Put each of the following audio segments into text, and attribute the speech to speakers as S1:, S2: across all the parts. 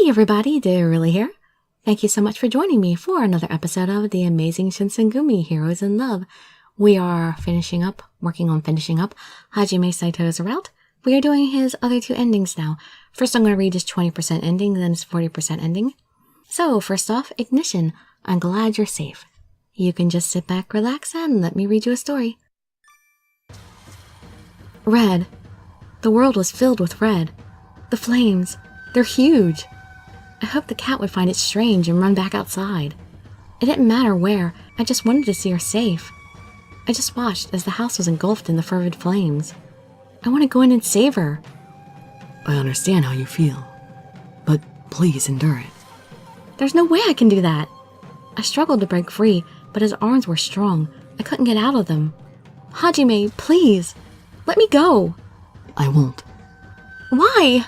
S1: Hey everybody, Dirili here. Thank you so much for joining me for another episode of the Amazing Shinsengumi Heroes in Love. We are working on finishing up Hajime Saito's route. We are doing his other two endings now. First I'm going to read his 20% ending, then his 40% ending. So first off, Ignition. I'm glad you're safe. You can just sit back, relax, and let me read you a story. Red. The world was filled with red. The flames. They're huge. I hoped the cat would find it strange and run back outside. It didn't matter where, I just wanted to see her safe. I just watched as the house was engulfed in the fervid flames. I want to go in and save her.
S2: I understand how you feel, but please endure it.
S1: There's no way I can do that. I struggled to break free, but his arms were strong. I couldn't get out of them. Hajime, please, let me go.
S2: I won't.
S1: Why?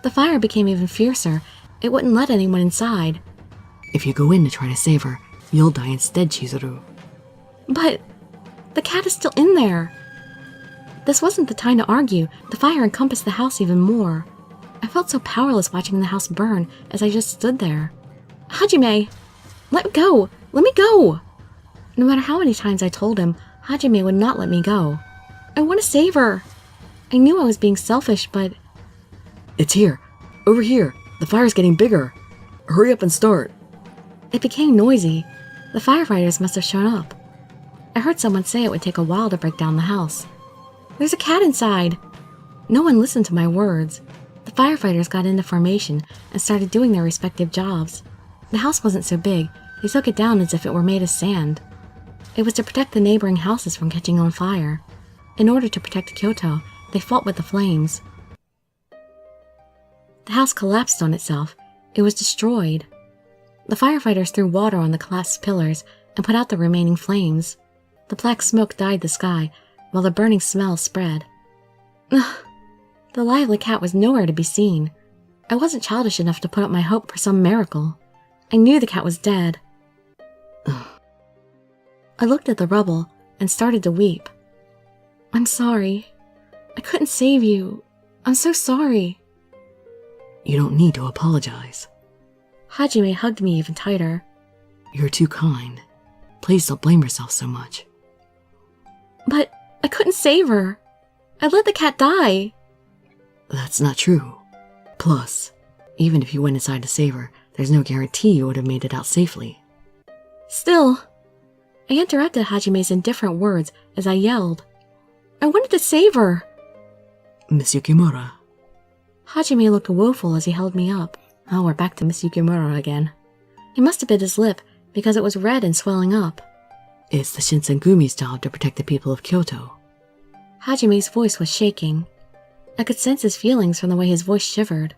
S1: The fire became even fiercer. It wouldn't let anyone inside.
S2: If you go in to try to save her, you'll die instead, Chizuru.
S1: But the cat is still in there. This wasn't the time to argue. The fire encompassed the house even more. I felt so powerless watching the house burn as I just stood there. Hajime, let me go! Let me go! No matter how many times I told him, Hajime would not let me go. I want to save her. I knew I was being selfish, but...
S2: It's here. Over here. The fire's getting bigger. Hurry up and start.
S1: It became noisy. The firefighters must have shown up. I heard someone say it would take a while to break down the house. There's a cat inside. No one listened to my words. The firefighters got into formation and started doing their respective jobs. The house wasn't so big. They took it down as if it were made of sand. It was to protect the neighboring houses from catching on fire. In order to protect Kyoto, they fought with the flames. The house collapsed on itself. It was destroyed. The firefighters threw water on the collapsed pillars and put out the remaining flames. The black smoke dyed the sky, while the burning smell spread. Ugh. The lively cat was nowhere to be seen. I wasn't childish enough to put up my hope for some miracle. I knew the cat was dead.
S2: Ugh.
S1: I looked at the rubble and started to weep. I'm sorry. I couldn't save you. I'm so sorry.
S2: You don't need to apologize.
S1: Hajime hugged me even tighter.
S2: You're too kind. Please don't blame yourself so much.
S1: But I couldn't save her. I let the cat die.
S2: That's not true. Plus, even if you went inside to save her, there's no guarantee you would have made it out safely.
S1: Still, I interrupted Hajime's indifferent words as I yelled. I wanted to save her.
S2: Miss Yukimura.
S1: Hajime looked woeful as he held me up. Oh, we're back to Miss Yukimura again. He must have bit his lip because it was red and swelling up.
S2: It's the Shinsengumi's job to protect the people of Kyoto.
S1: Hajime's voice was shaking. I could sense his feelings from the way his voice shivered.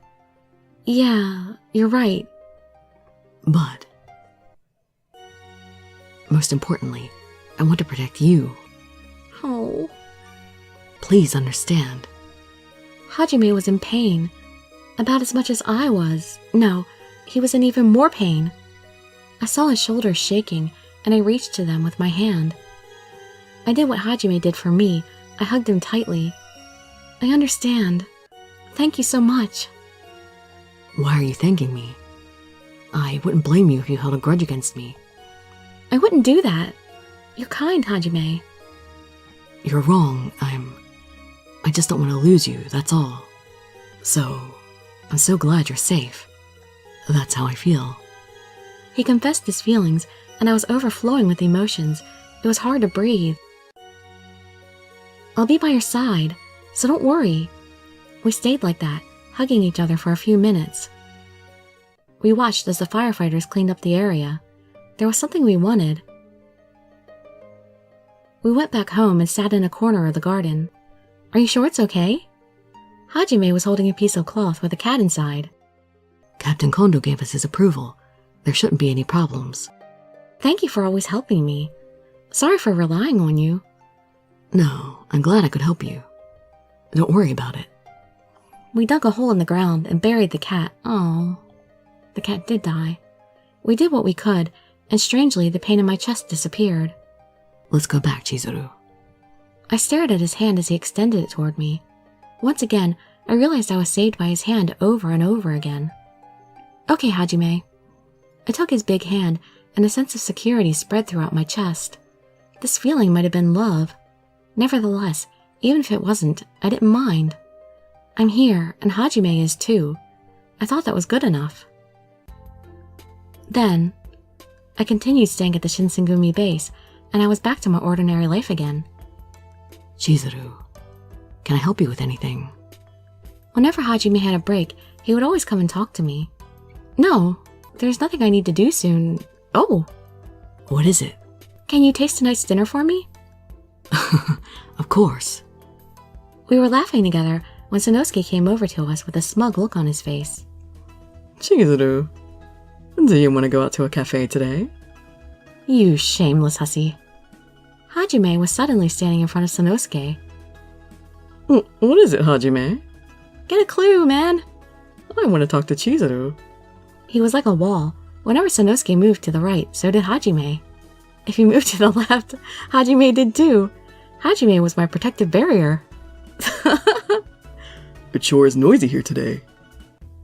S1: Yeah, you're right.
S2: But, most importantly, I want to protect you.
S1: Oh.
S2: Please understand.
S1: Hajime was in pain. About as much as I was. No, he was in even more pain. I saw his shoulders shaking, and I reached to them with my hand. I did what Hajime did for me. I hugged him tightly. I understand. Thank you so much.
S2: Why are you thanking me? I wouldn't blame you if you held a grudge against me.
S1: I wouldn't do that. You're kind, Hajime.
S2: You're wrong. I just don't want to lose you, that's all. So, I'm so glad you're safe. That's how I feel.
S1: He confessed his feelings, and I was overflowing with emotions. It was hard to breathe. I'll be by your side, so don't worry. We stayed like that, hugging each other for a few minutes. We watched as the firefighters cleaned up the area. There was something we wanted. We went back home and sat in a corner of the garden. Are you sure it's okay? Hajime was holding a piece of cloth with a cat inside.
S2: Captain Kondo gave us his approval. There shouldn't be any problems.
S1: Thank you for always helping me. Sorry for relying on you.
S2: No, I'm glad I could help you. Don't worry about it.
S1: We dug a hole in the ground and buried the cat. Oh, the cat did die. We did what we could, and strangely, the pain in my chest disappeared.
S2: Let's go back, Chizuru.
S1: I stared at his hand as he extended it toward me. Once again, I realized I was saved by his hand over and over again. Okay, Hajime. I took his big hand, and a sense of security spread throughout my chest. This feeling might have been love. Nevertheless, even if it wasn't, I didn't mind. I'm here, and Hajime is too. I thought that was good enough. Then, I continued staying at the Shinsengumi base, and I was back to my ordinary life again.
S2: Chizuru, can I help you with anything?
S1: Whenever Hajime had a break, he would always come and talk to me. No, there's nothing I need to do soon. Oh!
S2: What is it?
S1: Can you taste tonight's dinner for me?
S2: Of course.
S1: We were laughing together when Sanosuke came over to us with a smug look on his face.
S3: Chizuru, do you want to go out to a cafe today?
S1: You shameless hussy. Hajime was suddenly standing in front of Sanosuke.
S3: What is it, Hajime?
S1: Get a clue, man!
S3: I want to talk to Chizuru.
S1: He was like a wall. Whenever Sanosuke moved to the right, so did Hajime. If he moved to the left, Hajime did too. Hajime was my protective barrier.
S3: It sure is noisy here today.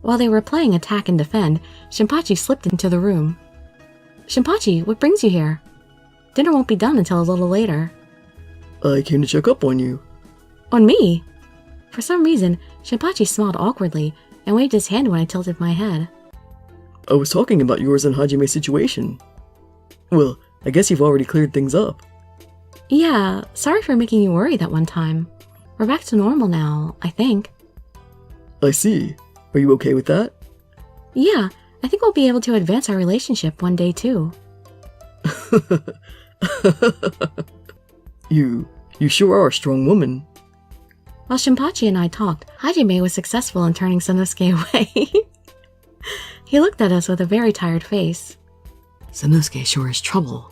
S1: While they were playing attack and defend, Shinpachi slipped into the room. Shinpachi, what brings you here? Dinner won't be done until a little later.
S3: I came to check up on you.
S1: On me? For some reason, Shinpachi smiled awkwardly and waved his hand when I tilted my head.
S3: I was talking about yours and Hajime's situation. Well, I guess you've already cleared things up.
S1: Yeah, sorry for making you worry that one time. We're back to normal now, I think.
S3: I see. Are you okay with that?
S1: Yeah, I think we'll be able to advance our relationship one day too.
S3: You sure are a strong woman.
S1: While Shinpachi and I talked, Hajime was successful in turning Sanosuke away. He looked at us with a very tired face.
S2: Sanosuke sure is trouble.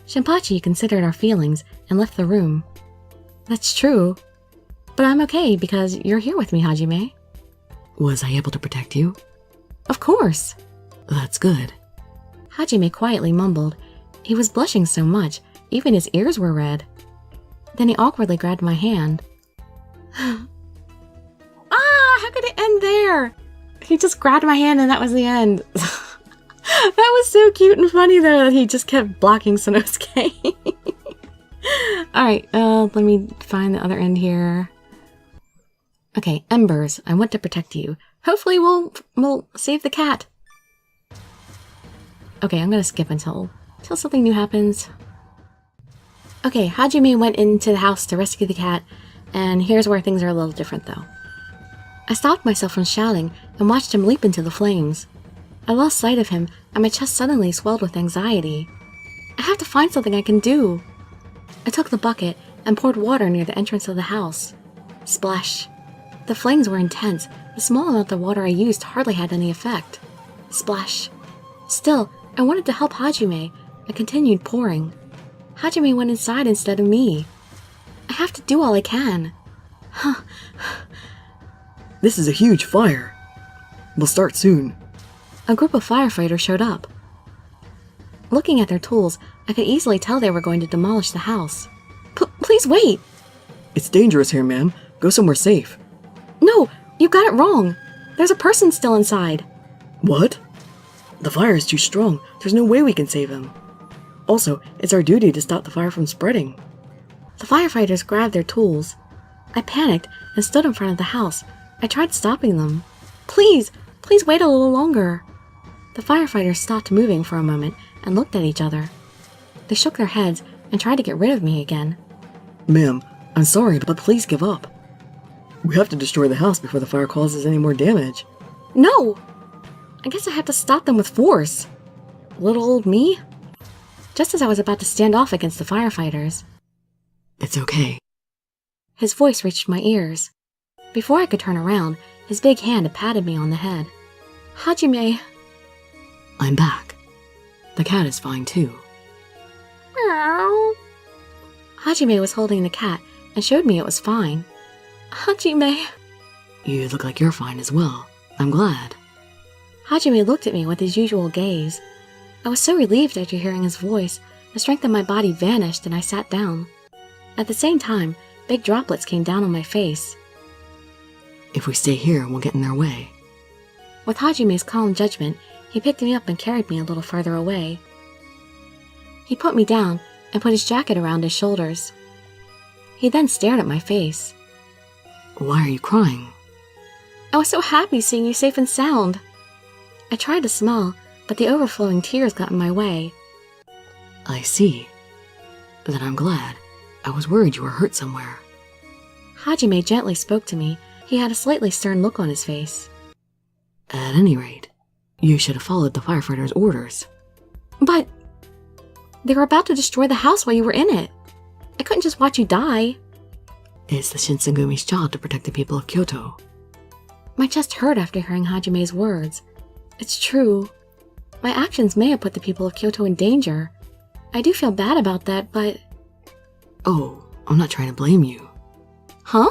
S1: Shinpachi considered our feelings and left the room. That's true. But I'm okay because you're here with me, Hajime.
S2: Was I able to protect you?
S1: Of course.
S2: That's good.
S1: Hajime quietly mumbled. He was blushing so much, even his ears were red. Then he awkwardly grabbed my hand. How could it end there? He just grabbed my hand and that was the end. That was so cute and funny though that he just kept blocking Sanosuke. Alright, let me find the other end here. Okay, Embers, I want to protect you. Hopefully we'll save the cat. Okay, I'm gonna skip until something new happens. Okay, Hajime went into the house to rescue the cat, and here's where things are a little different though. I stopped myself from shouting and watched him leap into the flames. I lost sight of him, and my chest suddenly swelled with anxiety. I have to find something I can do. I took the bucket and poured water near the entrance of the house. Splash. The flames were intense. The small amount of water I used hardly had any effect. Splash. Still, I wanted to help Hajime. I continued pouring. Hajime went inside instead of me. I have to do all I can.
S3: This is a huge fire. We'll start soon.
S1: A group of firefighters showed up. Looking at their tools, I could easily tell they were going to demolish the house. Please wait!
S3: It's dangerous here, ma'am. Go somewhere safe.
S1: No, you got it wrong. There's a person still inside.
S3: What? The fire is too strong. There's no way we can save him. Also, it's our duty to stop the fire from spreading.
S1: The firefighters grabbed their tools. I panicked and stood in front of the house. I tried stopping them. Please wait a little longer. The firefighters stopped moving for a moment and looked at each other. They shook their heads and tried to get rid of me again.
S3: Ma'am, I'm sorry, but please give up. We have to destroy the house before the fire causes any more damage.
S1: No! I guess I have to stop them with force. Little old me? Just as I was about to stand off against the firefighters.
S2: It's okay.
S1: His voice reached my ears. Before I could turn around, his big hand had patted me on the head. Hajime.
S2: I'm back. The cat is fine too.
S1: Meow. Hajime was holding the cat and showed me it was fine. Hajime.
S2: You look like you're fine as well. I'm glad.
S1: Hajime looked at me with his usual gaze. I was so relieved after hearing his voice. The strength in my body vanished and I sat down. At the same time, big droplets came down on my face.
S2: If we stay here, we'll get in their way.
S1: With Hajime's calm judgment, he picked me up and carried me a little farther away. He put me down and put his jacket around his shoulders. He then stared at my face.
S2: Why are you crying?
S1: I was so happy seeing you safe and sound. I tried to smile, but the overflowing tears got in my way.
S2: I see. Then I'm glad. I was worried you were hurt somewhere.
S1: Hajime gently spoke to me. He had a slightly stern look on his face.
S2: At any rate, you should have followed the firefighter's orders.
S1: But they were about to destroy the house while you were in it. I couldn't just watch you die.
S2: It's the Shinsengumi's job to protect the people of Kyoto.
S1: My chest hurt after hearing Hajime's words. It's true. My actions may have put the people of Kyoto in danger. I do feel bad about that, but...
S2: Oh, I'm not trying to blame you.
S1: Huh?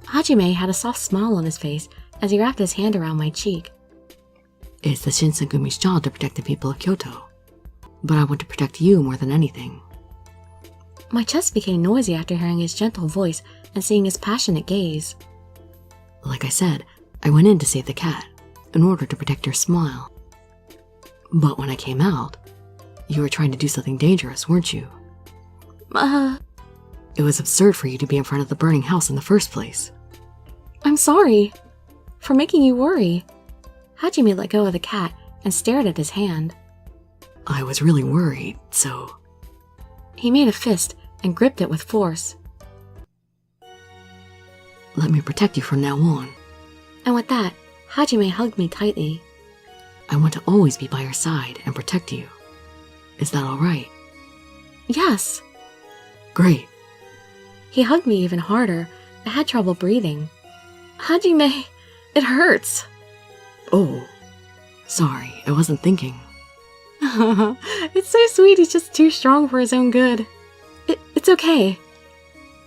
S1: Hajime had a soft smile on his face as he wrapped his hand around my cheek.
S2: It's the Shinsengumi's job to protect the people of Kyoto. But I want to protect you more than anything.
S1: My chest became noisy after hearing his gentle voice and seeing his passionate gaze.
S2: Like I said, I went in to save the cat, in order to protect your smile. But when I came out, you were trying to do something dangerous, weren't you? It was absurd for you to be in front of the burning house in the first place.
S1: I'm sorry for making you worry. Hajime let go of the cat and stared at his hand.
S2: I was really worried, so...
S1: He made a fist and gripped it with force.
S2: Let me protect you from now on.
S1: And with that, Hajime hugged me tightly.
S2: I want to always be by your side and protect you. Is that all right?
S1: Yes.
S2: Great.
S1: He hugged me even harder. I had trouble breathing. Hajime, it hurts.
S2: Oh, sorry, I wasn't thinking.
S1: It's so sweet, he's just too strong for his own good. It's okay.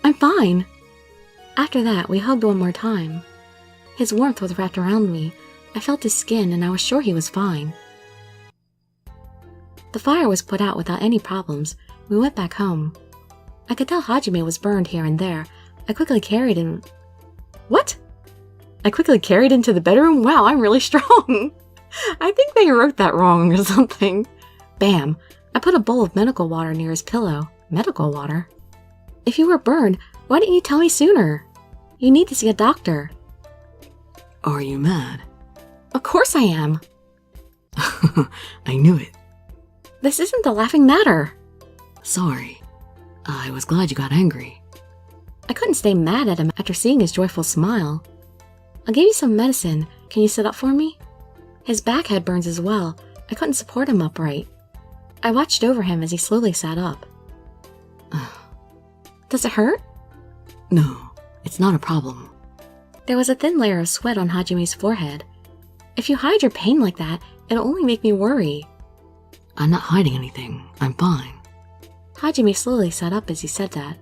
S1: I'm fine. After that, we hugged one more time. His warmth was wrapped around me. I felt his skin and I was sure he was fine. The fire was put out without any problems. We went back home. I could tell Hajime was burned here and there. I quickly carried him... What? I quickly carried him to the bedroom? Wow, I'm really strong. I think they wrote that wrong or something. Bam! I put a bowl of medical water near his pillow. Medical water? If you were burned, why didn't you tell me sooner? You need to see a doctor.
S2: Are you mad?
S1: Of course I am.
S2: I knew it.
S1: This isn't a laughing matter.
S2: Sorry. I was glad you got angry.
S1: I couldn't stay mad at him after seeing his joyful smile. I'll give you some medicine. Can you sit up for me? His back had burns as well. I couldn't support him upright. I watched over him as he slowly sat up. Does it hurt?
S2: No, it's not a problem.
S1: There was a thin layer of sweat on Hajime's forehead. If you hide your pain like that, it'll only make me worry.
S2: I'm not hiding anything. I'm fine.
S1: Hajime slowly sat up as he said that.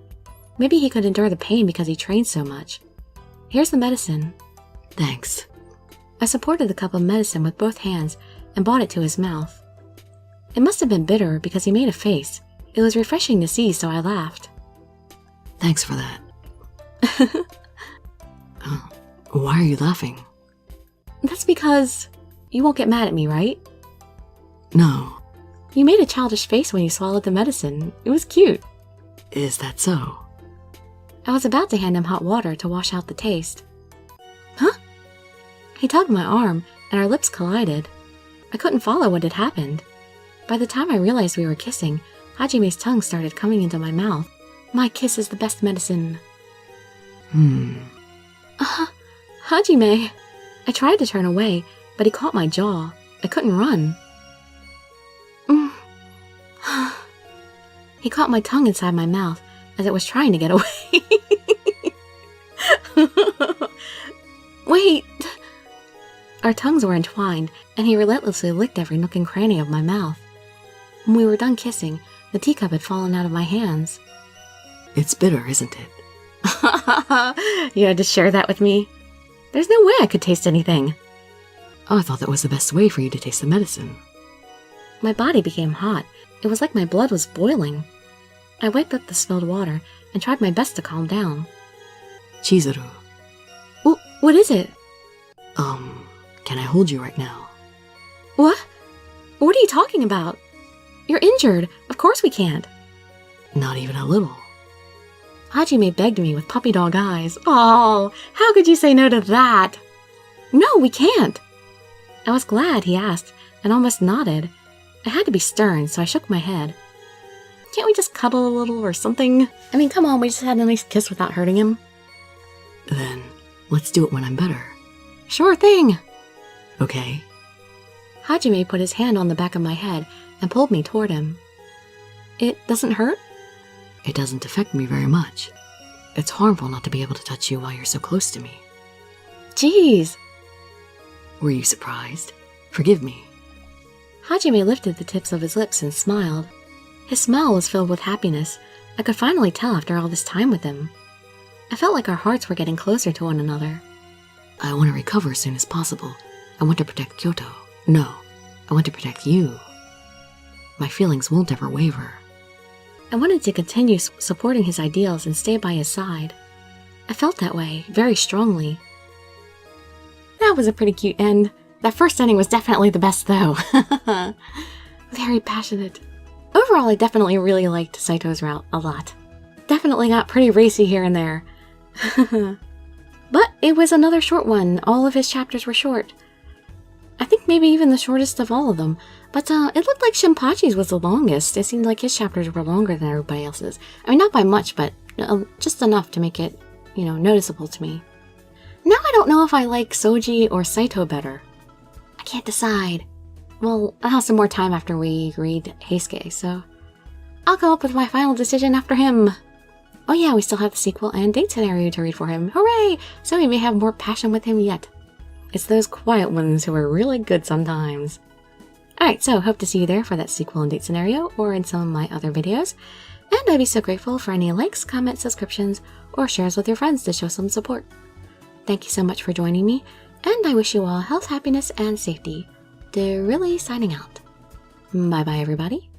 S1: Maybe he could endure the pain because he trained so much. Here's the medicine.
S2: Thanks.
S1: I supported the cup of medicine with both hands and brought it to his mouth. It must have been bitter because he made a face. It was refreshing to see, so I laughed.
S2: Thanks for that. Why are you laughing?
S1: That's because you won't get mad at me, right?
S2: No.
S1: You made a childish face when you swallowed the medicine. It was cute.
S2: Is that so?
S1: I was about to hand him hot water to wash out the taste. Huh? He tugged my arm, and our lips collided. I couldn't follow what had happened. By the time I realized we were kissing, Hajime's tongue started coming into my mouth. My kiss is the best medicine. Hajime. I tried to turn away, but he caught my jaw. I couldn't run. He caught my tongue inside my mouth as it was trying to get away. Wait! Our tongues were entwined, and he relentlessly licked every nook and cranny of my mouth. When we were done kissing, the teacup had fallen out of my hands.
S2: It's bitter, isn't it?
S1: You had to share that with me? There's no way I could taste anything.
S2: Oh, I thought that was the best way for you to taste the medicine.
S1: My body became hot. It was like my blood was boiling. I wiped up the spilled water and tried my best to calm down.
S2: Chizuru.
S1: What is it?
S2: Can I hold you right now?
S1: What? What are you talking about? You're injured. Of course we can't.
S2: Not even a little.
S1: Hajime begged me with puppy dog eyes. Oh, how could you say no to that? No, we can't. I was glad he asked and almost nodded. I had to be stern, so I shook my head. Can't we just cuddle a little or something? I mean, come on, we just had a nice kiss without hurting him.
S2: Then, let's do it when I'm better.
S1: Sure thing.
S2: Okay?
S1: Hajime put his hand on the back of my head and pulled me toward him. It doesn't hurt?
S2: It doesn't affect me very much. It's harmful not to be able to touch you while you're so close to me.
S1: Jeez.
S2: Were you surprised? Forgive me.
S1: Hajime lifted the tips of his lips and smiled. His smile was filled with happiness. I could finally tell after all this time with him. I felt like our hearts were getting closer to one another.
S2: I want to recover as soon as possible. I want to protect Kyoto. No, I want to protect you. My feelings won't ever waver.
S1: I wanted to continue supporting his ideals and stay by his side. I felt that way, very strongly. That was a pretty cute end. That first ending was definitely the best, though. Very passionate. Overall, I definitely really liked Saito's route a lot. Definitely got pretty racy here and there. But it was another short one. All of his chapters were short. I think maybe even the shortest of all of them. But it looked like Shinpachi's was the longest. It seemed like his chapters were longer than everybody else's. I mean, not by much, but just enough to make it, noticeable to me. Now I don't know if I like Soji or Saito better. I can't decide. Well, I'll have some more time after we read Heisuke, so I'll come up with my final decision after him. Oh yeah, we still have the sequel and date scenario to read for him. Hooray! So we may have more passion with him yet. It's those quiet ones who are really good sometimes. Alright, so hope to see you there for that sequel and date scenario, or in some of my other videos. And I'd be so grateful for any likes, comments, subscriptions, or shares with your friends to show some support. Thank you so much for joining me, and I wish you all health, happiness, and safety. Dirili signing out. Bye bye everybody.